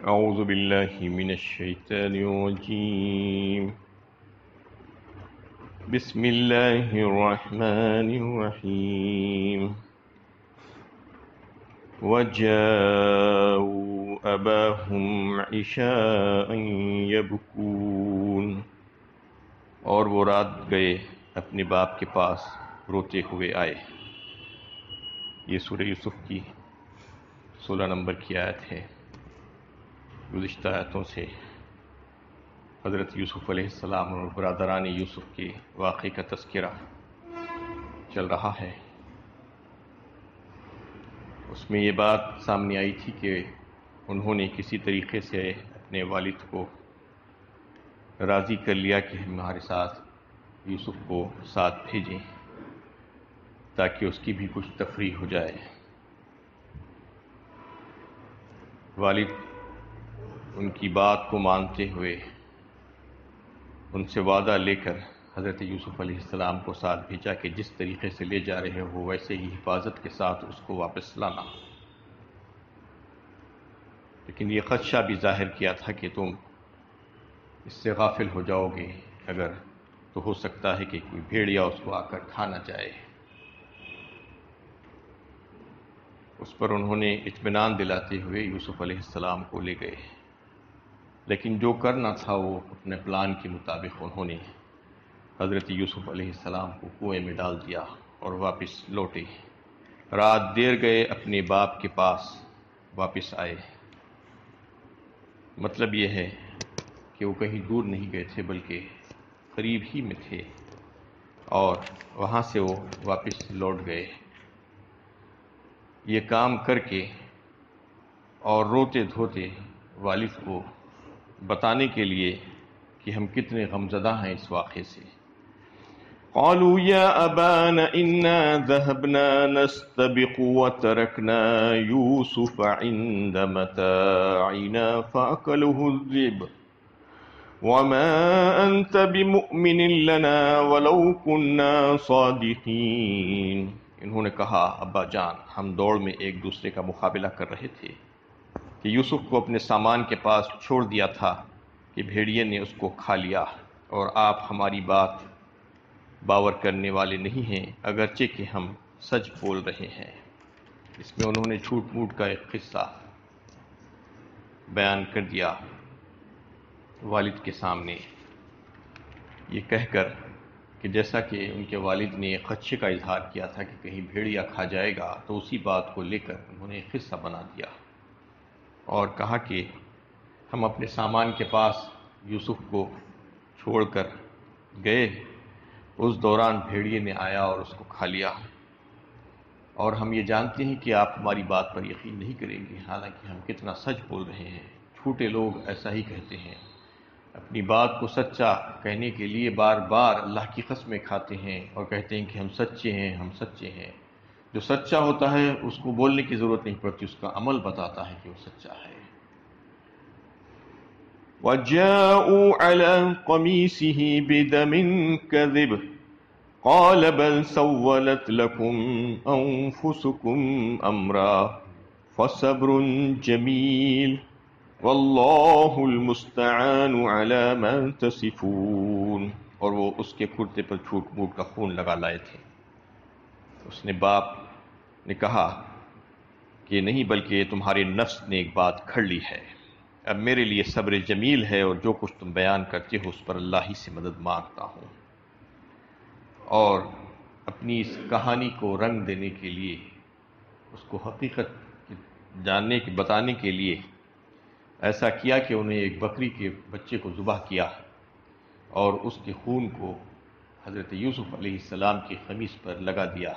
أعوذ بالله من الشيطان الرجيم بسم الله الرحمن الرحيم وجاءوا أباهم عشاء يبكون اور وہ رات گئے اپنے باپ کے پاس روتے ہوئے آئے۔ یہ سورہ یوسف کی 16 نمبر کی آیت ہے۔ گزشتہ آیتوں سے حضرت یوسف علیہ السلام اور برادران یوسف کے واقعے کا تذکرہ چل رہا ہے۔ اس میں یہ بات سامنے آئی تھی کہ انہوں نے کسی طریقے سے اپنے والد کو راضی کر لیا کہ ہمارے ساتھ یوسف کو ساتھ بھیجیں تاکہ اس کی بھی کچھ تفریح ہو جائے۔ والد ان کی بات کو مانتے ہوئے ان سے وعدہ لے کر حضرت یوسف علیہ السلام کو ساتھ بھیجا کہ جس طریقے سے لے جا رہے ہو ویسے ہی حفاظت کے ساتھ اس کو واپس لانا، لیکن یہ خدشہ بھی ظاہر کیا تھا کہ تم اس سے غافل ہو جاؤ گے اگر تو ہو سکتا ہے کہ کوئی بھیڑیا اس کو آ کر کھا نہ جائے۔ اس پر انہوں نے اطمینان دلاتے ہوئے یوسف علیہ السلام کو لے گئے، لیکن جو کرنا تھا وہ اپنے پلان کے مطابق انہوں نے حضرت یوسف علیہ السلام کو کنویں میں ڈال دیا اور واپس لوٹے۔ رات دیر گئے اپنے باپ کے پاس واپس آئے۔ مطلب یہ ہے کہ وہ کہیں دور نہیں گئے تھے بلکہ قریب ہی میں تھے اور وہاں سے وہ واپس لوٹ گئے۔ یہ کام کر کے اور روتے دھوتے والد کو بتانے کے لیے کہ ہم کتنے غمزدہ ہیں اس واقعے سے۔ قالوا يا أبانا إنا ذهبنا نستبق وتركنا يوسف عند متاعنا فأكله الذئب وما أنت بمؤمن لنا ولو كنا صادقين۔ انہوں نے کہا ابا جان، ہم دوڑ میں ایک دوسرے کا مقابلہ کر رہے تھے کہ یوسف کو اپنے سامان کے پاس چھوڑ دیا تھا کہ بھیڑیے نے اس کو کھا لیا، اور آپ ہماری بات باور کرنے والے نہیں ہیں اگرچہ کہ ہم سچ بول رہے ہیں۔ اس میں انہوں نے جھوٹ موٹ کا ایک قصہ بیان کر دیا والد کے سامنے، یہ کہہ کر کہ جیسا کہ ان کے والد نے خدشے کا اظہار کیا تھا کہ کہیں بھیڑیا کھا جائے گا، تو اسی بات کو لے کر انہوں نے ایک قصہ بنا دیا اور کہا کہ ہم اپنے سامان کے پاس یوسف کو چھوڑ کر گئے، اس دوران بھیڑیے نے آیا اور اس کو کھا لیا، اور ہم یہ جانتے ہیں کہ آپ ہماری بات پر یقین نہیں کریں گے حالانکہ ہم کتنا سچ بول رہے ہیں۔ جھوٹے لوگ ایسا ہی کہتے ہیں، اپنی بات کو سچا کہنے کے لیے بار بار اللہ کی قسمیں کھاتے ہیں اور کہتے ہیں کہ ہم سچے ہیں، ہم سچے ہیں۔ جو سچا ہوتا ہے اس کو بولنے کی ضرورت نہیں پڑتی، اس کا عمل بتاتا ہے کہ وہ سچا ہے۔ وَجَاءُوا عَلَى قَمِيصِهِ بِدَمٍ كَذِبٍ قَالَ بَلْ سَوَّلَتْ لَكُمْ أَنفُسُكُمْ أَمْرًا فَصَبْرٌ جَمِيلٌ وَاللَّهُ الْمُسْتَعَانُ عَلَى مَا تَصِفُونَ۔ اور وہ اس کے کرتے پر جھوٹ موٹ کا خون لگا لائے تھے۔ اس نے باپ نے کہا کہ نہیں، بلکہ تمہارے نفس نے ایک بات کھڑ لی ہے۔ اب میرے لیے صبر جمیل ہے اور جو کچھ تم بیان کرتے ہو اس پر اللہ ہی سے مدد مانگتا ہوں۔ اور اپنی اس کہانی کو رنگ دینے کے لیے، اس کو حقیقت جاننے کی بتانے کے لیے ایسا کیا کہ انہیں ایک بکری کے بچے کو ذبح کیا اور اس کے خون کو حضرت یوسف علیہ السلام کی قمیص پر لگا دیا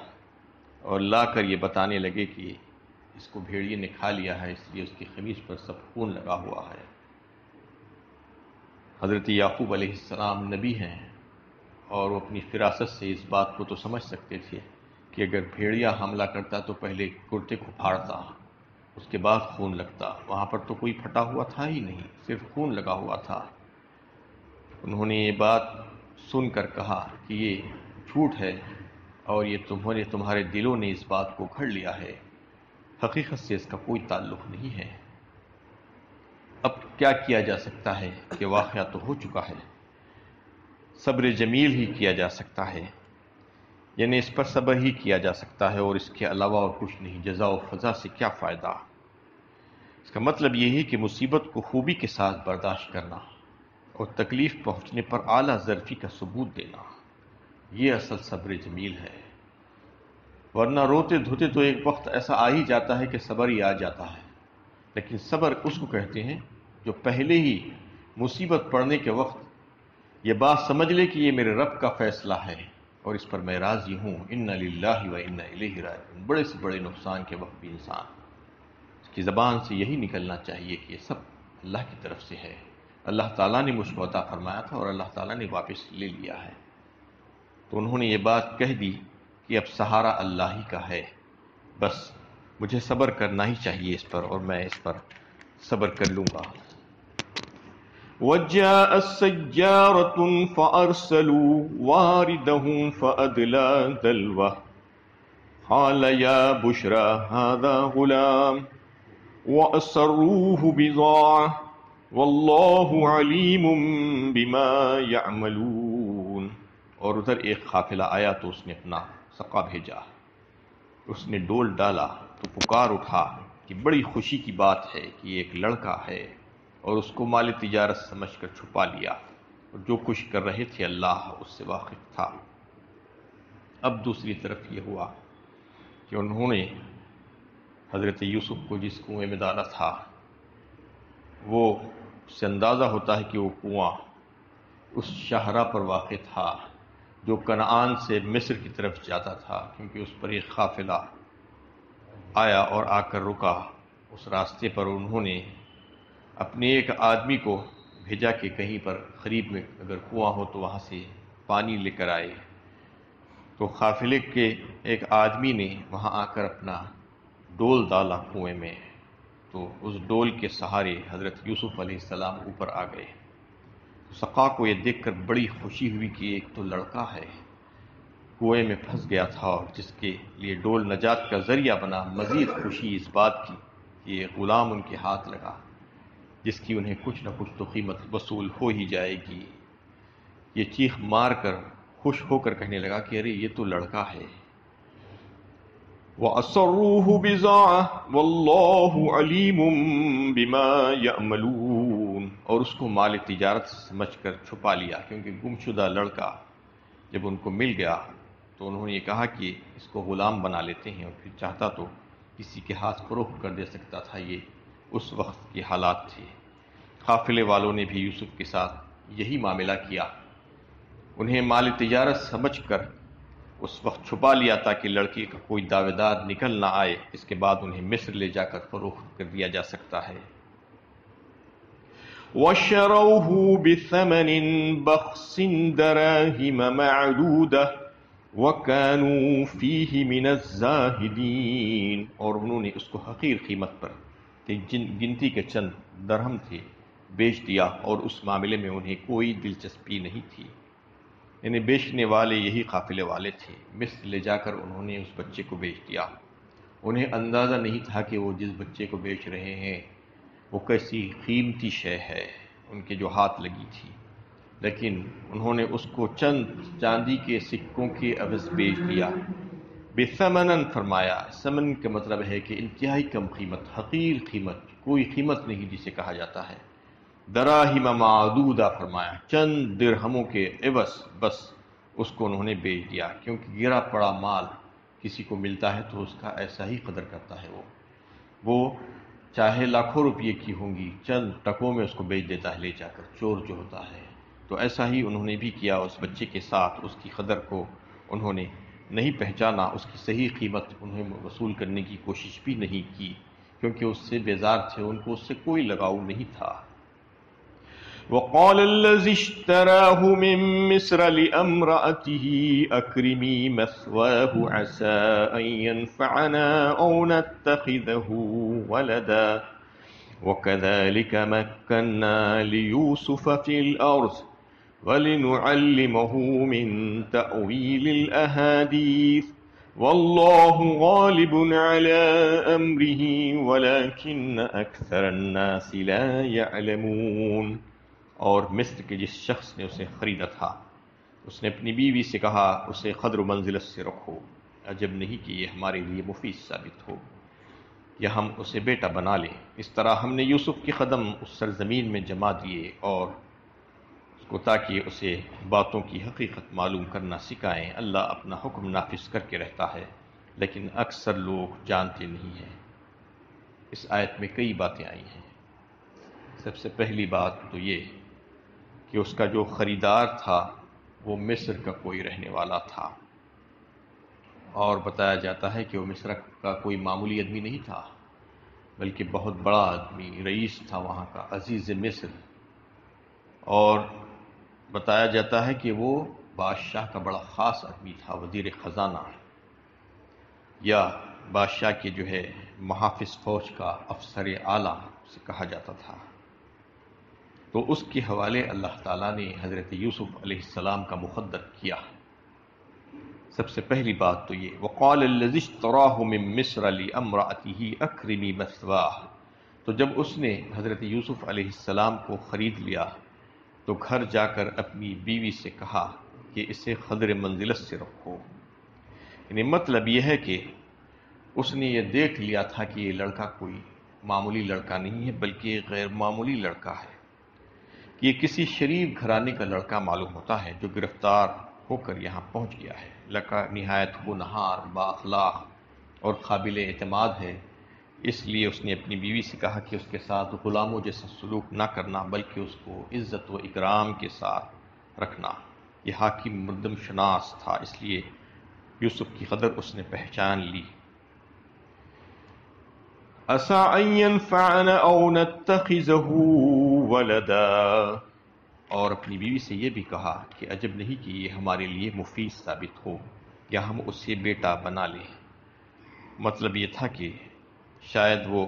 اور لا کر یہ بتانے لگے کہ اس کو بھیڑیے نے کھا لیا ہے، اس لیے اس کی قمیص پر سب خون لگا ہوا ہے۔ حضرت یعقوب علیہ السلام نبی ہیں اور وہ اپنی فراست سے اس بات کو تو سمجھ سکتے تھے کہ اگر بھیڑیا حملہ کرتا تو پہلے کرتے کو پھاڑتا، اس کے بعد خون لگتا۔ وہاں پر تو کوئی پھٹا ہوا تھا ہی نہیں، صرف خون لگا ہوا تھا۔ انہوں نے یہ بات سن کر کہا کہ یہ جھوٹ ہے اور یہ تمہارے دلوں نے اس بات کو گھڑ لیا ہے، حقیقت سے اس کا کوئی تعلق نہیں ہے۔ کیا کیا جا سکتا ہے کہ واقعہ تو ہو چکا ہے، صبر جمیل ہی کیا جا سکتا ہے، یعنی اس پر صبر ہی کیا جا سکتا ہے اور اس کے علاوہ اور کچھ نہیں۔ جزا و فضا سے کیا فائدہ؟ اس کا مطلب یہ ہے کہ مصیبت کو خوبی کے ساتھ برداشت کرنا اور تکلیف پہنچنے پر اعلیٰ ظرفی کا ثبوت دینا، یہ اصل صبر جمیل ہے۔ ورنہ روتے دھوتے تو ایک وقت ایسا آ ہی جاتا ہے کہ صبر ہی آ جاتا ہے، لیکن صبر اس کو کہتے ہیں جو پہلے ہی مصیبت پڑنے کے وقت یہ بات سمجھ لے کہ یہ میرے رب کا فیصلہ ہے اور اس پر میں راضی ہوں۔ اِنَّ لِلَّهِ وَإِنَّ إِلَيْهِ راجعون۔ بڑے سے بڑے نقصان کے وقت بھی انسان کی زبان سے یہی نکلنا چاہیے کہ یہ سب اللہ کی طرف سے ہے، اللہ تعالیٰ نے مجھ کو عطا فرمایا تھا اور اللہ تعالیٰ نے واپس لے لیا ہے۔ تو انہوں نے یہ بات کہہ دی کہ اب سہارا اللہ ہی کا ہے، بس مجھے صبر کرنا ہی چاہیے اس پر، اور میں اس پر صبر کر لوں گا۔ وَجَاءَتْ سَيَّارَةٌ فَأَرْسَلُوا وَارِدَهُمْ فَأَدْلَىٰ دَلْوَهُ قَالَ يَا بُشْرَىٰ هَٰذَا غُلَامٌ وَأَسَرُّوهُ بِضَاعَةً وَاللَّهُ عَلِيمٌ بِمَا يَعْمَلُونَ۔ اور ادھر ایک قافلہ آیا تو اس نے اپنا سقا بھیجا، اس نے ڈول ڈالا تو پکار اٹھا کہ بڑی خوشی کی بات ہے کہ یہ ایک لڑکا ہے، اور اس کو مال تجارت سمجھ کر چھپا لیا، اور جو کچھ کر رہے تھے اللہ اس سے واقف تھا۔ اب دوسری طرف یہ ہوا کہ انہوں نے حضرت یوسف کو جس کنویں میں ڈالا تھا، وہ اس سے اندازہ ہوتا ہے کہ وہ کنواں اس شاہراہ پر واقع تھا جو کنعان سے مصر کی طرف جاتا تھا، کیونکہ اس پر ایک قافلہ آیا اور آ کر رکا اس راستے پر۔ انہوں نے اپنے ایک آدمی کو بھیجا کہ کہیں پر قریب میں اگر کنواں ہو تو وہاں سے پانی لے کر آئے۔ تو قافلے کے ایک آدمی نے وہاں آ کر اپنا ڈول ڈالا کنویں میں، تو اس ڈول کے سہارے حضرت یوسف علیہ السلام اوپر آ گئے۔ سقا کو یہ دیکھ کر بڑی خوشی ہوئی کہ ایک تو لڑکا ہے کنویں میں پھنس گیا تھا اور جس کے لیے ڈول نجات کا ذریعہ بنا۔ مزید خوشی اس بات کی کہ یہ غلام ان کے ہاتھ لگا جس کی انہیں کچھ نہ کچھ تو قیمت وصول ہو ہی جائے گی۔ یہ چیخ مار کر خوش ہو کر کہنے لگا کہ ارے یہ تو لڑکا ہے۔ وَأَسَرُّوهُ بِضَاعَةً وَاللَّهُ عَلِيمٌ بِمَا يَعْمَلُونَ۔ اور اس کو مال تجارت سمجھ کر چھپا لیا، کیونکہ گمشدہ لڑکا جب ان کو مل گیا تو انہوں نے یہ کہا کہ اس کو غلام بنا لیتے ہیں، اور پھر چاہتا تو کسی کے ہاتھ فروخت کر دے سکتا تھا۔ یہ اس وقت کے حالات تھے۔ قافلے والوں نے بھی یوسف کے ساتھ یہی معاملہ کیا، انہیں مال تجارت سمجھ کر اس وقت چھپا لیا تاکہ لڑکی کا کوئی دعوے دار نکل نہ آئے، اس کے بعد انہیں مصر لے جا کر فروخت کر دیا جا سکتا ہے۔ وَشَرَوْهُ بِثَمَنٍ بَخْسٍ دَرَاهِمَ مَعْدُودَةٍ وَكَانُوا فِيهِ مِنَ الزَّاهِدِينَ۔ اور انہوں نے اس کو حقیر قیمت پر گنتی کے چند درہم تھے بیچ دیا، اور اس معاملے میں انہیں کوئی دلچسپی نہیں تھی، یعنی بیچنے والے یہی قافلے والے تھے۔ مصر لے جا کر انہوں نے اس بچے کو بیچ دیا۔ انہیں اندازہ نہیں تھا کہ وہ جس بچے کو بیچ رہے ہیں وہ کیسی قیمتی شے ہے ان کے جو ہاتھ لگی تھی، لیکن انہوں نے اس کو چند چاندی کے سکوں کے عوض بیچ دیا۔ بثمنن فرمایا، ثمن کا مطلب ہے کہ انتہائی کم قیمت، حقیر قیمت، کوئی قیمت نہیں جسے کہا جاتا ہے۔ دراہم معدودہ فرمایا، چند درہموں کے عوض بس اس کو انہوں نے بیچ دیا، کیونکہ گرا پڑا مال کسی کو ملتا ہے تو اس کا ایسا ہی قدر کرتا ہے، وہ چاہے لاکھوں روپے کی ہوں گی، چند ٹکوں میں اس کو بیچ دیتا ہے لے جا کر، چور جو ہوتا ہے۔ تو ایسا ہی انہوں نے بھی کیا اس بچے کے ساتھ، اس کی قدر کو انہوں نے نہیں پہچانا، اس کی صحیح قیمت انہیں وصول کرنے کی کوشش بھی نہیں کی، کیونکہ اس سے بیزار تھے، ان کو اس سے کوئی لگاؤ نہیں تھا۔ وقال الذي اشتراه من مصر لامرأته أكرمي مثواه عسى أن ينفعنا أو نتخذه ولدا وكذلك مكنا ليوسف في الأرض ولنعلمه من تأويل الأحاديث واللہ غالب علی امرہ ولکن اکثر الناس لا یعلمون۔ اور مصر کے جس شخص نے اسے خریدا تھا اس نے اپنی بیوی سے کہا اسے قدر و منزلت سے رکھو، عجب نہیں کہ یہ ہمارے لیے مفید ثابت ہو یا ہم اسے بیٹا بنا لیں۔ اس طرح ہم نے یوسف کے قدم اس سرزمین میں جما دیے اور اس کو تاکہ اسے باتوں کی حقیقت معلوم کرنا سکھائیں۔ اللہ اپنا حکم نافذ کر کے رہتا ہے لیکن اکثر لوگ جانتے نہیں ہیں۔ اس آیت میں کئی باتیں آئی ہیں۔ سب سے پہلی بات تو یہ کہ اس کا جو خریدار تھا وہ مصر کا کوئی رہنے والا تھا، اور بتایا جاتا ہے کہ وہ مصر کا کوئی معمولی آدمی نہیں تھا بلکہ بہت بڑا آدمی، رئیس تھا وہاں کا، عزیز مصر۔ اور بتایا جاتا ہے کہ وہ بادشاہ کا بڑا خاص آدمی تھا، وزیر خزانہ یا بادشاہ کے جو ہے محافظ فوج کا افسر اعلیٰ سے کہا جاتا تھا۔ تو اس کے حوالے اللہ تعالیٰ نے حضرت یوسف علیہ السلام کا مقدر کیا۔ سب سے پہلی بات تو یہ وقال الذی اشتراہ من مصر لامرأته اکرمی مثواہ، تو جب اس نے حضرت یوسف علیہ السلام کو خرید لیا تو گھر جا کر اپنی بیوی سے کہا کہ اسے قدر منزلت سے رکھو۔ یعنی مطلب یہ ہے کہ اس نے یہ دیکھ لیا تھا کہ یہ لڑکا کوئی معمولی لڑکا نہیں ہے بلکہ غیر معمولی لڑکا ہے، کہ یہ کسی شریف گھرانے کا لڑکا معلوم ہوتا ہے جو گرفتار ہو کر یہاں پہنچ گیا ہے۔ لڑکا نہایت ہونہار، با اخلاق اور قابل اعتماد ہے، اس لیے اس نے اپنی بیوی سے کہا کہ اس کے ساتھ غلاموں جیسا سلوک نہ کرنا بلکہ اس کو عزت و اکرام کے ساتھ رکھنا۔ یہ حاکم مردم شناس تھا، اس لیے یوسف کی قدر اس نے پہچان لی۔ عَسَىٰ أَن يَنفَعَنَا أَوْ نَتَّخِذَهُ وَلَدًا، اور اپنی بیوی سے یہ بھی کہا کہ عجب نہیں کہ یہ ہمارے لیے مفید ثابت ہو یا ہم اسے بیٹا بنا لیں۔ مطلب یہ تھا کہ شاید وہ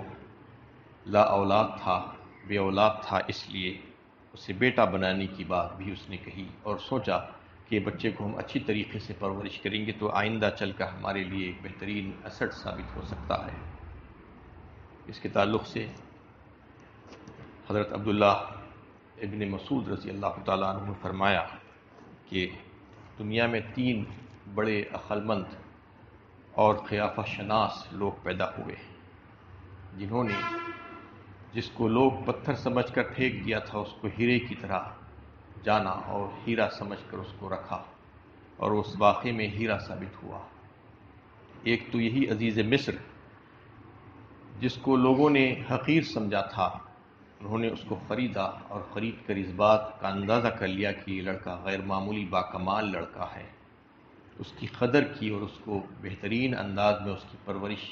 لا اولاد تھا، بے اولاد تھا، اس لیے اسے بیٹا بنانے کی بات بھی اس نے کہی اور سوچا کہ بچے کو ہم اچھی طریقے سے پرورش کریں گے تو آئندہ چل کر ہمارے لیے ایک بہترین ایسٹ ثابت ہو سکتا ہے۔ اس کے تعلق سے حضرت عبداللہ ابن مسعود رضی اللہ تعالیٰ عنہ نے فرمایا کہ دنیا میں 3 بڑے عقل مند اور قیافہ شناس لوگ پیدا ہوئے جنہوں نے جس کو لوگ پتھر سمجھ کر پھینک دیا تھا اس کو ہیرے کی طرح جانا اور ہیرا سمجھ کر اس کو رکھا اور اس واقعے میں ہیرا ثابت ہوا۔ ایک تو یہی عزیز مصر جس کو لوگوں نے حقیر سمجھا تھا، انہوں نے اس کو خریدا اور خرید کر اس بات کا اندازہ کر لیا کہ یہ لڑکا غیر معمولی باکمال لڑکا ہے، اس کی قدر کی اور اس کو بہترین انداز میں اس کی پرورش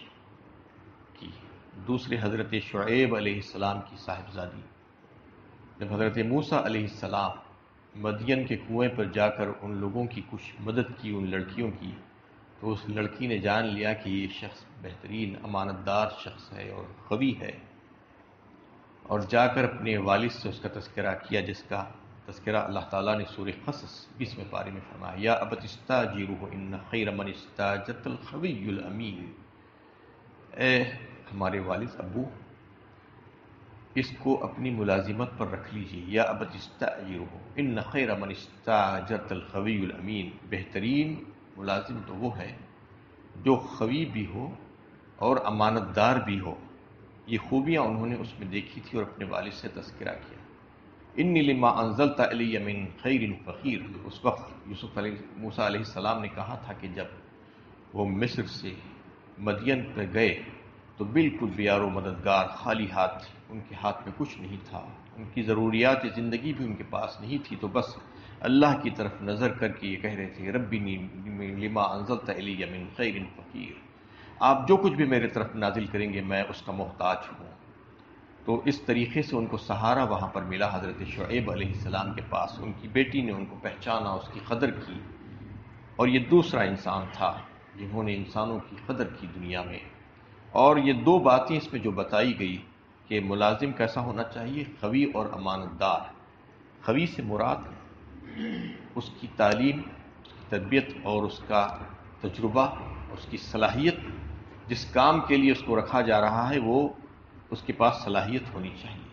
کی۔ دوسرے حضرت شعیب علیہ السلام کی صاحبزادی، جب حضرت موسیٰ علیہ السلام مدین کے کنویں پر جا کر ان لوگوں کی کچھ مدد کی، ان لڑکیوں کی، تو اس لڑکی نے جان لیا کہ یہ شخص بہترین امانت دار شخص ہے اور قوی ہے، اور جا کر اپنے والد سے اس کا تذکرہ کیا، جس کا تذکرہ اللہ تعالیٰ نے سورہ قصص 20ویں پارے میں فرمایا، یا ابت استاجرہ ان خیر من استاجرت القوی الامین، اے ہمارے والد ابو اس کو اپنی ملازمت پر رکھ لیجیے، یا ابت استاجرہ ان خیر من استاجرت القوی الامین، بہترین ملازم تو وہ ہے جو قوی بھی ہو اور امانت دار بھی ہو۔ یہ خوبیاں انہوں نے اس میں دیکھی تھی اور اپنے والد سے تذکرہ کیا۔ انی لما انزلت علی من خیر فقیر، اس وقت موسیٰ علیہ السلام نے کہا تھا کہ جب وہ مصر سے مدین پہ گئے تو بالکل بیار و مددگار، خالی ہاتھ، ان کے ہاتھ میں کچھ نہیں تھا، ان کی ضروریات زندگی بھی ان کے پاس نہیں تھی، تو بس اللہ کی طرف نظر کر کے یہ کہہ رہے تھے ربی لما انزلت علی من خیر فقیر، آپ جو کچھ بھی میرے طرف نازل کریں گے میں اس کا محتاج ہوں۔ تو اس طریقے سے ان کو سہارا وہاں پر ملا حضرت شعیب علیہ السلام کے پاس، ان کی بیٹی نے ان کو پہچانا، اس کی قدر کی، اور یہ دوسرا انسان تھا جنہوں نے انسانوں کی قدر کی دنیا میں۔ اور یہ 2 باتیں اس میں جو بتائی گئی کہ ملازم کیسا ہونا چاہیے، قوی اور امانت دار۔ قوی سے مراد اس کی تعلیم، اس کی تربیت اور اس کا تجربہ اس کی صلاحیت، جس کام کے لیے اس کو رکھا جا رہا ہے وہ اس کے پاس صلاحیت ہونی چاہیے،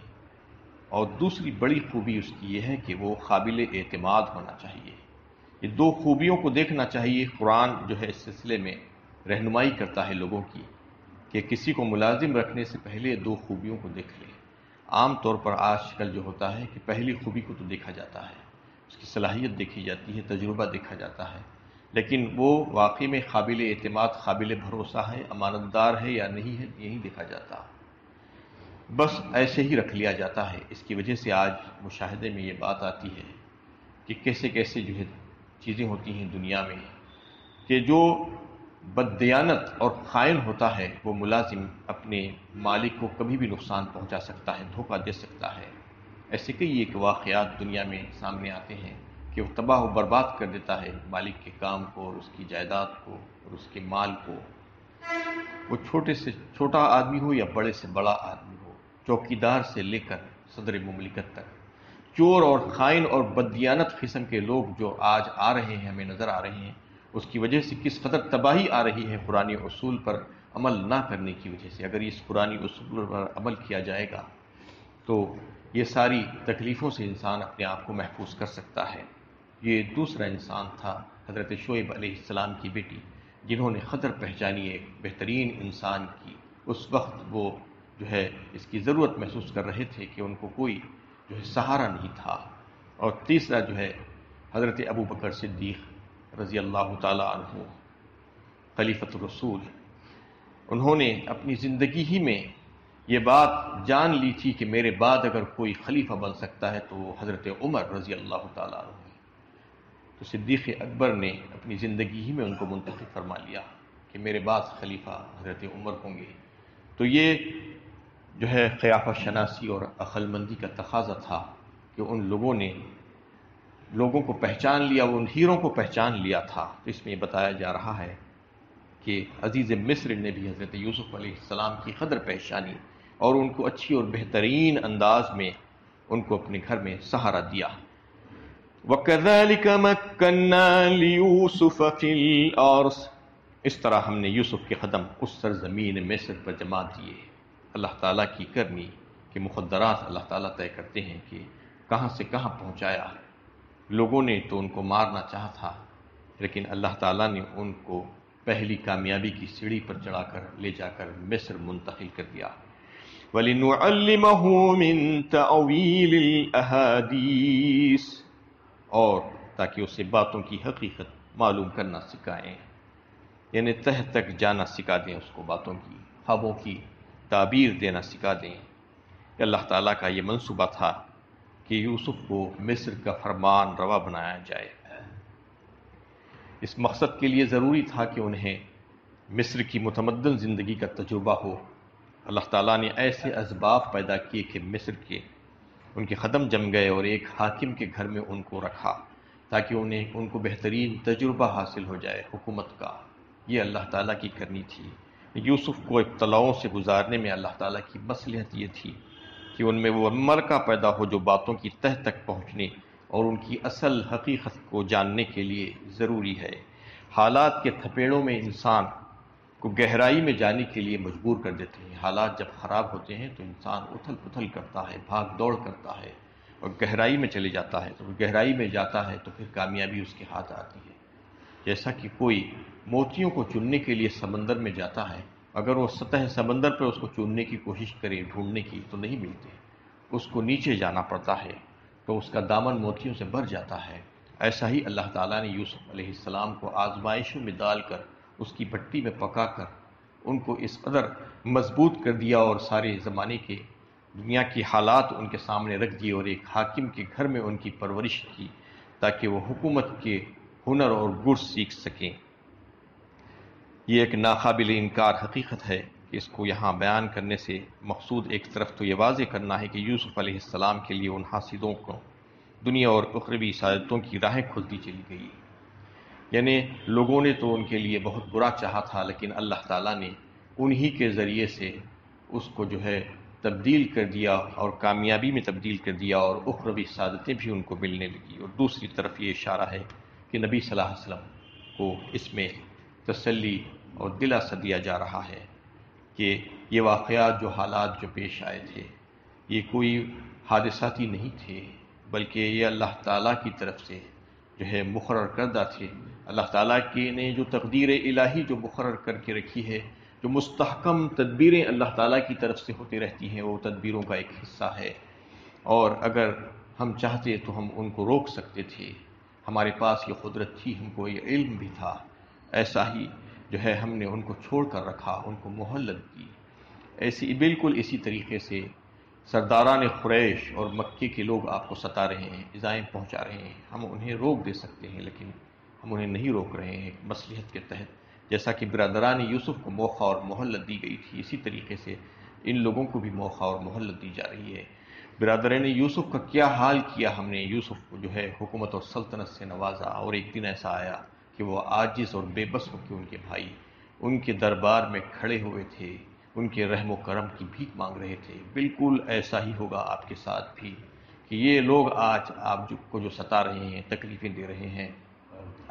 اور دوسری بڑی خوبی اس کی یہ ہے کہ وہ قابل اعتماد ہونا چاہیے۔ یہ دو خوبیوں کو دیکھنا چاہیے۔ قرآن جو ہے اس سلسلے میں رہنمائی کرتا ہے لوگوں کی کہ کسی کو ملازم رکھنے سے پہلے دو خوبیوں کو دیکھ لے۔ عام طور پر آج کل جو ہوتا ہے کہ پہلی خوبی کو تو دیکھا جاتا ہے، اس کی صلاحیت دیکھی جاتی ہے، تجربہ دیکھا جاتا ہے، لیکن وہ واقعی میں قابل اعتماد، قابل بھروسہ ہے، امانت دار ہے یا نہیں ہے، یہی دیکھا جاتا، بس ایسے ہی رکھ لیا جاتا ہے۔ اس کی وجہ سے آج مشاہدے میں یہ بات آتی ہے کہ کیسے کیسے جو ہے چیزیں ہوتی ہیں دنیا میں، کہ جو بددیانت اور خائن ہوتا ہے وہ ملازم اپنے مالک کو کبھی بھی نقصان پہنچا سکتا ہے، دھوکہ دے سکتا ہے۔ ایسے کئی ایک واقعات دنیا میں سامنے آتے ہیں کہ وہ تباہ و برباد کر دیتا ہے مالک کے کام کو اور اس کی جائیداد کو اور اس کے مال کو، وہ چھوٹے سے چھوٹا آدمی ہو یا بڑے سے بڑا آدمی ہو، چوکیدار سے لے کر صدر مملکت تک۔ چور اور خائن اور بددیانت قسم کے لوگ جو آج آ رہے ہیں، ہمیں نظر آ رہے ہیں، اس کی وجہ سے کس قدر تباہی آ رہی ہے قرآن اصول پر عمل نہ کرنے کی وجہ سے۔ اگر اس قرآن اصول پر عمل کیا جائے گا تو یہ ساری تکلیفوں سے انسان اپنے آپ کو محفوظ کر سکتا ہے۔ یہ دوسرا انسان تھا حضرت شعیب علیہ السلام کی بیٹی، جنہوں نے قدر پہچانی ایک بہترین انسان کی۔ اس وقت وہ جو ہے اس کی ضرورت محسوس کر رہے تھے کہ ان کو کوئی جو ہے سہارا نہیں تھا۔ اور تیسرا جو ہے حضرت ابو بکر صدیق رضی اللہ تعالی عنہ، خلیفۃ الرسول، انہوں نے اپنی زندگی ہی میں یہ بات جان لی تھی کہ میرے بعد اگر کوئی خلیفہ بن سکتا ہے تو وہ حضرت عمر رضی اللہ تعالی عنہ ہے۔ تو صدیق اکبر نے اپنی زندگی ہی میں ان کو منتخب فرما لیا کہ میرے بعد خلیفہ حضرت عمر ہوں گے۔ تو یہ جو ہے قیافہ شناسی اور عقل مندی کا تقاضا تھا کہ ان لوگوں نے لوگوں کو پہچان لیا، وہ ان ہیروں کو پہچان لیا تھا۔ تو اس میں یہ بتایا جا رہا ہے کہ عزیز مصر نے بھی حضرت یوسف علیہ السلام کی قدر پہچانی اور ان کو اچھی اور بہترین انداز میں ان کو اپنے گھر میں سہارا دیا۔ وَكَذَلِكَ مَكَّنَّا لِيُوسُفَ فِي الْأَرْضِ، اس طرح ہم نے یوسف کے قدم اس سرزمین مصر پر جما دیے۔ اللہ تعالیٰ کی کرنی کہ مقدرات اللہ تعالیٰ طے کرتے ہیں کہ کہاں سے کہاں پہنچایا۔ لوگوں نے تو ان کو مارنا چاہا تھا، لیکن اللہ تعالیٰ نے ان کو پہلی کامیابی کی سیڑھی پر چڑھا کر لے جا کر مصر منتقل کر دیا۔ وَلِنُعَلِّمَهُ مِن تَأْوِيلِ الْأَحَادِيثِ، اور تاکہ اسے باتوں کی حقیقت معلوم کرنا سکھائیں، یعنی تہ تک جانا سکھا دیں، اس کو باتوں کی، خوابوں کی تعبیر دینا سکھا دیں۔ کہ اللہ تعالیٰ کا یہ منصوبہ تھا کہ یوسف کو مصر کا فرمان روا بنایا جائے۔ اس مقصد کے لیے ضروری تھا کہ انہیں مصر کی متمدن زندگی کا تجربہ ہو۔ اللہ تعالیٰ نے ایسے اسباب پیدا کیے کہ مصر کے ان کے قدم جم گئے اور ایک حاکم کے گھر میں ان کو رکھا تاکہ ان کو بہترین تجربہ حاصل ہو جائے حکومت کا۔ یہ اللہ تعالیٰ کی کرنی تھی۔ یوسف کو ابتلاؤں سے گزارنے میں اللہ تعالیٰ کی مصلحت یہ تھی کہ ان میں وہ ملکہ پیدا ہو جو باتوں کی تہ تک پہنچنے اور ان کی اصل حقیقت کو جاننے کے لیے ضروری ہے۔ حالات کے تھپیڑوں میں انسان کو گہرائی میں جانے کے لیے مجبور کر دیتے ہیں۔ حالات جب خراب ہوتے ہیں تو انسان اتھل پتھل کرتا ہے، بھاگ دوڑ کرتا ہے اور گہرائی میں چلے جاتا ہے۔ تو وہ گہرائی میں جاتا ہے تو پھر کامیابی اس کے ہاتھ آتی ہے۔ جیسا کہ کوئی موتیوں کو چننے کے لیے سمندر میں جاتا ہے، اگر وہ سطح سمندر پر اس کو چننے کی کوشش کرے، ڈھونڈنے کی، تو نہیں ملتے، اس کو نیچے جانا پڑتا ہے تو اس کا دامن موتیوں سے بھر جاتا ہے۔ ایسا ہی اللہ تعالیٰ نے یوسف علیہ السلام کو آزمائشوں میں ڈال کر، اس کی بھٹی میں پکا کر ان کو اس قدر مضبوط کر دیا اور سارے زمانے کے دنیا کی حالات ان کے سامنے رکھ دیے اور ایک حاکم کے گھر میں ان کی پرورش کی تاکہ وہ حکومت کے ہنر اور گر سیکھ سکیں۔ یہ ایک ناقابل انکار حقیقت ہے کہ اس کو یہاں بیان کرنے سے مقصود ایک طرف تو یہ واضح کرنا ہے کہ یوسف علیہ السلام کے لیے ان حاسدوں کو دنیا اور اخروی سعادتوں کی راہیں کھلتی چلی گئی۔ یعنی لوگوں نے تو ان کے لیے بہت برا چاہا تھا، لیکن اللہ تعالیٰ نے انہی کے ذریعے سے اس کو جو ہے تبدیل کر دیا اور کامیابی میں تبدیل کر دیا اور اخروی سعادتیں بھی ان کو ملنے لگی۔ اور دوسری طرف یہ اشارہ ہے کہ نبی صلی اللہ علیہ وسلم کو اس میں تسلی اور دلاسا دیا جا رہا ہے کہ یہ واقعات جو حالات جو پیش آئے تھے یہ کوئی حادثاتی نہیں تھے، بلکہ یہ اللہ تعالیٰ کی طرف سے جو ہے مقرر کردہ تھے۔ اللہ تعالیٰ کی نے جو تقدیر الہی جو مقرر کر کے رکھی ہے، جو مستحکم تدبیریں اللہ تعالیٰ کی طرف سے ہوتی رہتی ہیں، وہ تدبیروں کا ایک حصہ ہے، اور اگر ہم چاہتے تو ہم ان کو روک سکتے تھے۔ ہمارے پاس یہ قدرت تھی، ہم کو یہ علم بھی تھا، ایسا ہی جو ہے ہم نے ان کو چھوڑ کر رکھا، ان کو مہلت دی۔ بالکل اسی طریقے سے سرداران قریش اور مکے کے لوگ آپ کو ستا رہے ہیں، ایذائیں پہنچا رہے ہیں، ہم انہیں روک دے سکتے ہیں لیکن ہم انہیں نہیں روک رہے ہیں مصلحت کے تحت۔ جیسا کہ برادران یوسف کو موقع اور مہلت دی گئی تھی، اسی طریقے سے ان لوگوں کو بھی موقع اور مہلت دی جا رہی ہے۔ برادران یوسف کا کیا حال کیا ہم نے، یوسف کو جو ہے حکومت اور سلطنت سے نوازا، اور ایک دن ایسا آیا کہ وہ عاجز اور بے بس ہو کے ان کے بھائی ان کے دربار میں کھڑے ہوئے تھے، ان کے رحم و کرم کی بھیک مانگ رہے تھے۔ بالکل ایسا ہی ہوگا آپ کے ساتھ بھی کہ یہ لوگ آج آپ کو جو ستا رہے ہیں، تکلیفیں دے رہے ہیں،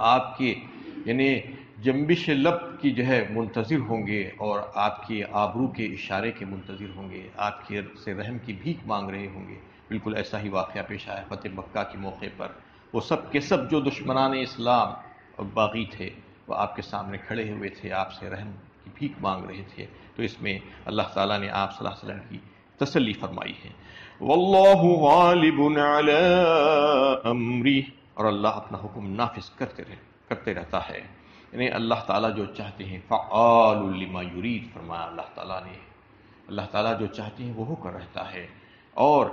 آپ کے یعنی جنبش لب کی جو ہے منتظر ہوں گے، اور آپ کی آبرو کے اشارے کے منتظر ہوں گے، آپ کے سے رحم کی بھیک مانگ رہے ہوں گے۔ بالکل ایسا ہی واقعہ پیش آیا فتح مکہ کے موقع پر۔ وہ سب کے سب جو دشمنان اسلام اور باغی تھے وہ آپ کے سامنے کھڑے ہوئے تھے، آپ سے رحم کی بھیک مانگ رہے تھے۔ تو اس میں اللہ تعالیٰ نے آپ صلی اللہ علیہ وسلم کی تسلی فرمائی ہے، واللہ غالب علی امری، اور اللہ اپنا حکم نافذ کرتے رہتا ہے۔ یعنی اللہ تعالیٰ جو چاہتے ہیں، فعال لما یرید فرمایا اللہ تعالیٰ نے، اللہ تعالیٰ جو چاہتے ہیں وہ ہو کر رہتا ہے، اور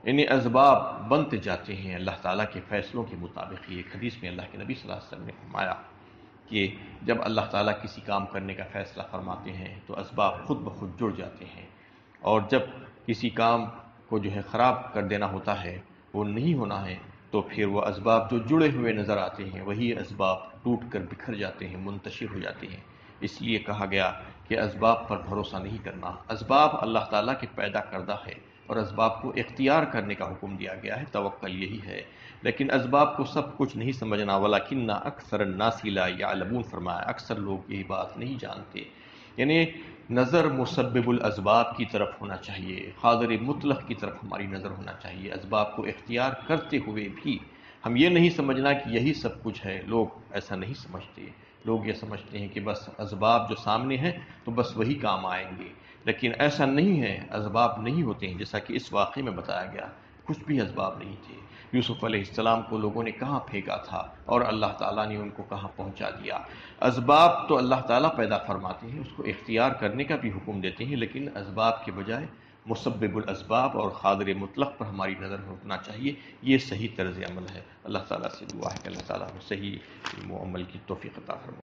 یعنی اسباب بنتے جاتے ہیں اللہ تعالیٰ کے فیصلوں کے مطابق۔ یہ ایک حدیث میں اللہ کے نبی صلی اللہ علیہ وسلم نے فرمایا کہ جب اللہ تعالیٰ کسی کام کرنے کا فیصلہ فرماتے ہیں تو اسباب خود بخود جڑ جاتے ہیں، اور جب کسی کام کو جو ہے خراب کر دینا ہوتا ہے، وہ نہیں ہونا ہے، تو پھر وہ اسباب جو جڑے ہوئے نظر آتے ہیں وہی اسباب ٹوٹ کر بکھر جاتے ہیں، منتشر ہو جاتے ہیں۔ اس لیے کہا گیا کہ اسباب پر بھروسہ نہیں کرنا، اسباب اللہ تعالیٰ کے پیدا کردہ ہے، اور اسباب کو اختیار کرنے کا حکم دیا گیا ہے، توکل یہی ہے۔ لیکن اسباب کو سب کچھ نہیں سمجھنا، وَلَكِنَّ أَكْثَرَ النَّاسِ لَا يَعْلَمُونَ فرمایا، اکثر لوگ یہی بات نہیں جانتے۔ یعنی نظر مسبب الاسباب کی طرف ہونا چاہیے، قادر مطلق کی طرف ہماری نظر ہونا چاہیے، اسباب کو اختیار کرتے ہوئے بھی ہم یہ نہیں سمجھنا کہ یہی سب کچھ ہے۔ لوگ ایسا نہیں سمجھتے، لوگ یہ سمجھتے ہیں کہ بس اسباب جو سامنے ہیں تو بس وہی کام آئیں گے، لیکن ایسا نہیں ہے، اسباب نہیں ہوتے ہیں۔ جیسا کہ اس واقعے میں بتایا گیا، کچھ بھی اسباب نہیں تھے۔ یوسف علیہ السلام کو لوگوں نے کہاں پھینکا تھا، اور اللہ تعالیٰ نے ان کو کہاں پہنچا دیا۔ اسباب تو اللہ تعالیٰ پیدا فرماتے ہیں، اس کو اختیار کرنے کا بھی حکم دیتے ہیں، لیکن اسباب کے بجائے مسبب الاسباب اور قادر مطلق پر ہماری نظر ہونا چاہیے۔ یہ صحیح طرز عمل ہے۔ اللہ تعالیٰ سے دعا ہے کہ اللہ تعالیٰ صحیح علم و عمل کی توفیق عطا فرمائے۔